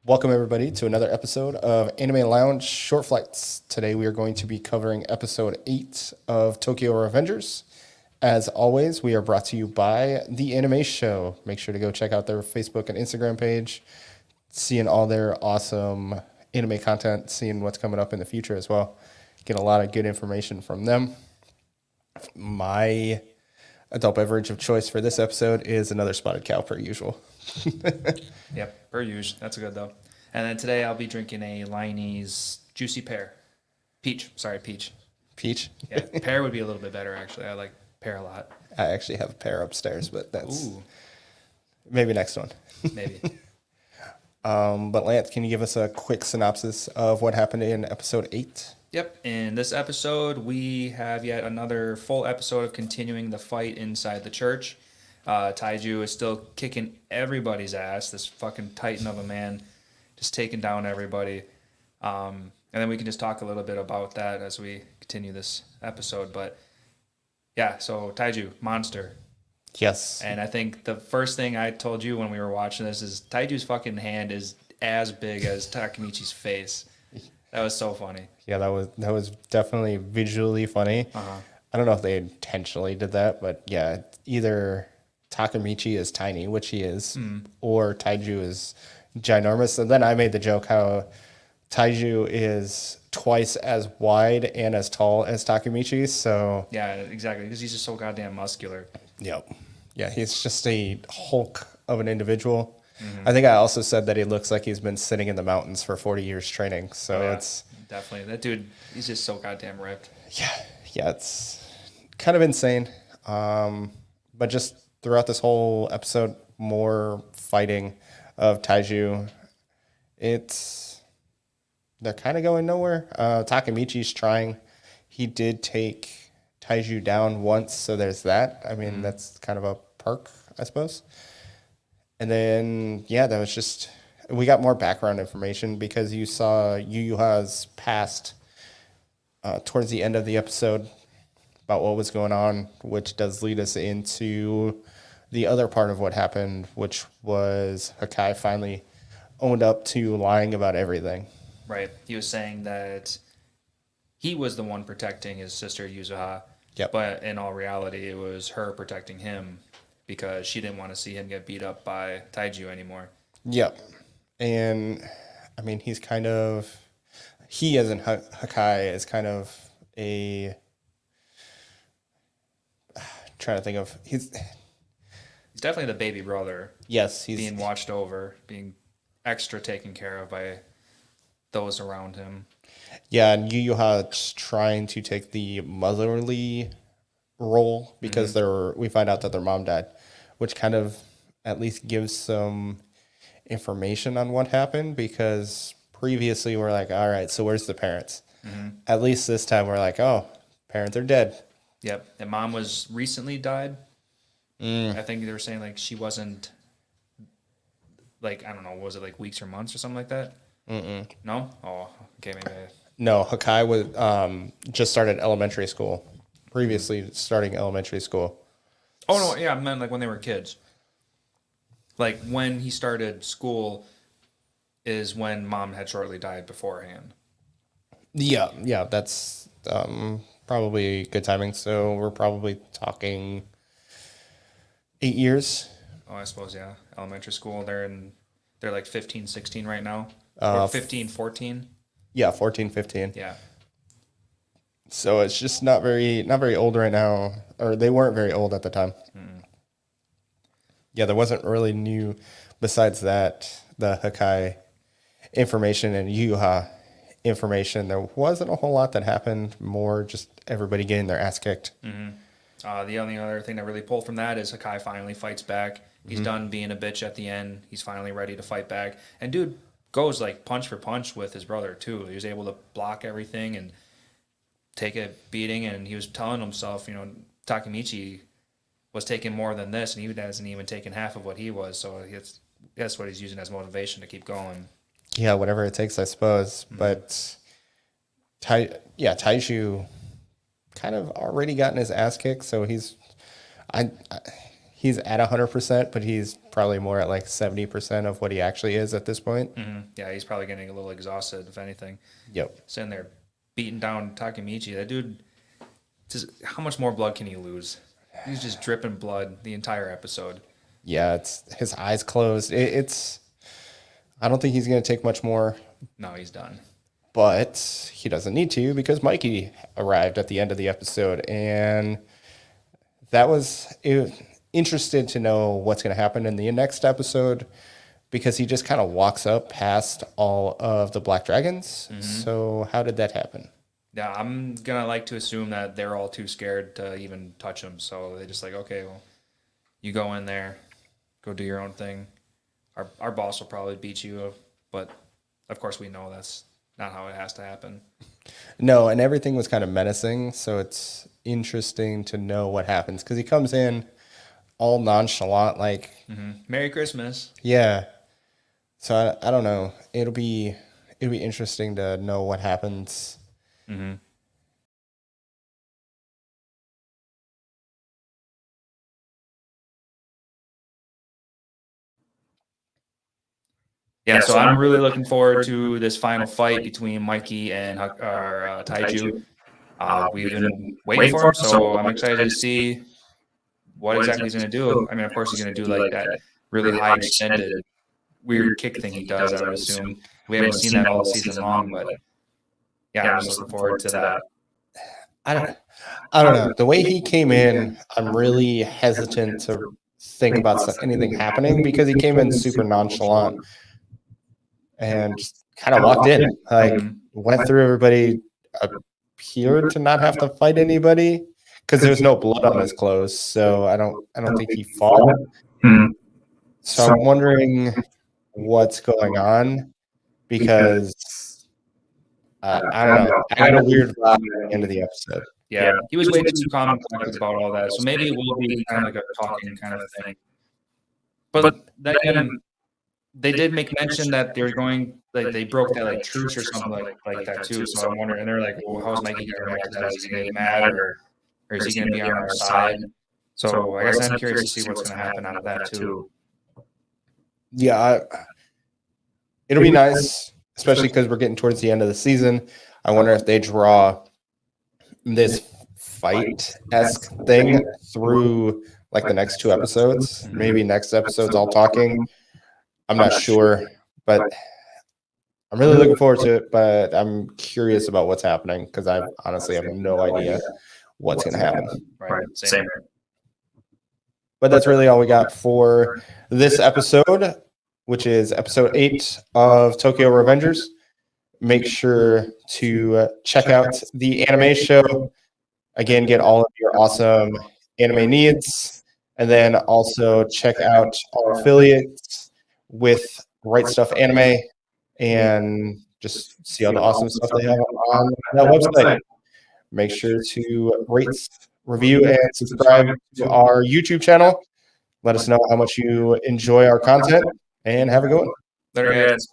Welcome, everybody, to another episode of Anime Lounge Short Flights. Today, we are going to be covering episode 8 of Tokyo Revengers. As always, we are brought to you by The Anime Show. Make sure to go check out their Facebook and Instagram page, seeing all their awesome anime content, seeing what's coming up in the future as well. Get a lot of good information from them. My adult beverage of choice for this episode is another Spotted Cow, per usual. Yep, per usual. That's good though. And then today I'll be drinking a Liney's Juicy Pear. Peach. Sorry, peach. Peach. Yeah, pear would be a little bit better actually. I like pear a lot. I actually have a pair upstairs, but that's Ooh, maybe next one. maybe. But Lance, can you give us a quick synopsis of what happened in episode 8? Yep. In this episode, we have yet another full episode of continuing the fight inside the church. Taiju is still kicking everybody's ass. This fucking titan of a man, just taking down everybody. And then we can just talk a little bit about that as we continue this episode. But yeah, so Taiju, monster. Yes. And I think the first thing I told you when we were watching this is Taiju's fucking hand is as big as Takemichi's face. That was so funny. Yeah, that was definitely visually funny. Uh-huh. I don't know if they intentionally did that, but yeah, either Takemichi is tiny, which he is, or Taiju is ginormous. And then I made the joke how Taiju is twice as wide and as tall as Takemichi. So Yeah, exactly. Because he's just so goddamn muscular. yep. Yeah, he's just a hulk of an individual. I think I also said that he looks like he's been sitting in the mountains for 40 years training. So Yeah, it's definitely that dude. He's just so goddamn ripped. yeah, it's kind of insane. But just throughout this whole episode, more fighting of Taiju. They're kind of going nowhere. Takemichi's trying. He did take Taiju down once, so there's that. I mean, that's kind of a perk, I suppose. And then, yeah, that was just, we got more background information because you saw Yu Yuha's past towards the end of the episode about what was going on, which does lead us into the other part of what happened, which was Hakai finally owned up to lying about everything. Right. He was saying that he was the one protecting his sister Yuzuha. Yep. But in all reality, it was her protecting him because she didn't want to see him get beat up by Taiju anymore. Yep. And I mean, he as in Hakai is kind of a, trying to think of, He's definitely the baby brother yes, he's, being watched over, being extra taken care of by those around him. yeah, and Yu Yuha's trying to take the motherly role because we find out that their mom died, which kind of at least gives some information on what happened because previously we're like, all right, so where's the parents? At least this time we're like, oh, parents are dead. Yep. And mom was recently died. I think they were saying like she wasn't like, I don't know, was it like weeks or months or something like that? No? Oh, okay, maybe. No, Hakai was just started elementary school. Previously starting elementary school. Oh, no, yeah, I meant like when they were kids. Like when he started school is when mom had shortly died beforehand. Yeah, that's probably good timing. So we're probably talking 8 years. Oh, I suppose, yeah. Elementary school, they're like 15, 16 right now. Or 15, 14. Yeah, 14, 15. Yeah. So it's just not very old right now, or they weren't very old at the time. Yeah, there wasn't really new besides that the Hakai information and Yuha information. There wasn't a whole lot that happened. More just everybody getting their ass kicked. The only other thing that really pulled from that is Hakai finally fights back. He's done being a bitch at the end. He's finally ready to fight back. And dude goes like punch for punch with his brother too. He was able to block everything and take a beating. And he was telling himself, Takemichi was taking more than this, and he hasn't even taken half of what he was. So that's what he's using as motivation to keep going. Yeah, whatever it takes, I suppose. But Taiju kind of already gotten his ass kicked, so he he's at 100%, but he's probably more at like 70% of what he actually is at this point. Yeah, he's probably getting a little exhausted, if anything. Yep. Sitting there beating down Takemichi. That dude, just how much more blood can he lose? He's just dripping blood the entire episode. Yeah, it's his eyes closed. It's I don't think he's going to take much more, No, he's done. but he doesn't need to because Mikey arrived at the end of the episode, and that was interested to know what's going to happen in the next episode because he just kind of walks up past all of the Black Dragons. So how did that happen? Yeah, I'm gonna like to assume that they're all too scared to even touch him, so they just like, okay, well, you go in there, go do your own thing. Our boss will probably beat you, but of course we know that's not how it has to happen. No, and everything was kind of menacing, so it's interesting to know what happens because he comes in all nonchalant, like, Merry Christmas. yeah. So I don't know. It'll be interesting to know what happens. Yeah, so I'm really looking forward to this final fight between Mikey and Taiju. We've been waiting for him, so I'm excited to see what exactly he's going to do. I mean, of course, he's going to do like that really high extended weird kick thing he does, I would assume. We haven't seen that all season long, but yeah, I'm just looking forward to that. I don't know. The way he came in, I'm really hesitant to think about anything happening because he came in super nonchalant and just kind of walked in, like went through everybody, appeared to not have to fight anybody because there's no blood on his clothes. So I don't think he fought. So I'm wondering what's going on because I don't know. I got a weird vibe at the end of the episode. Yeah, he was way too calm and collected about all that. So maybe it will be kind of like a talking kind of thing. But then again, they did make mention that they were going, like, they broke that like truce or something like that too. So I'm wondering, and they're like, well, how's Mikey going to react to that? Is he going to get mad or is he going to be on our side? So I guess I'm curious to see what's going to happen out of that too. Yeah, it'll be nice, especially because we're getting towards the end of the season. I wonder if they draw this fight-esque thing through like the next 2 episodes. Maybe next episode's all talking. I'm not sure, but I'm really looking forward to it. But I'm curious about what's happening because I honestly have no idea what's going to happen. Right, same. But that's really all we got for this episode, which is episode 8 of Tokyo Revengers. Make sure to check out the anime show. Again, get all of your awesome anime needs. And then also check out our affiliates with Right Stuff Anime and just see all the awesome stuff they have on that website. Make sure to rate, review, and subscribe to our YouTube channel. Let us know how much you enjoy our content, and have a good one. Later, guys.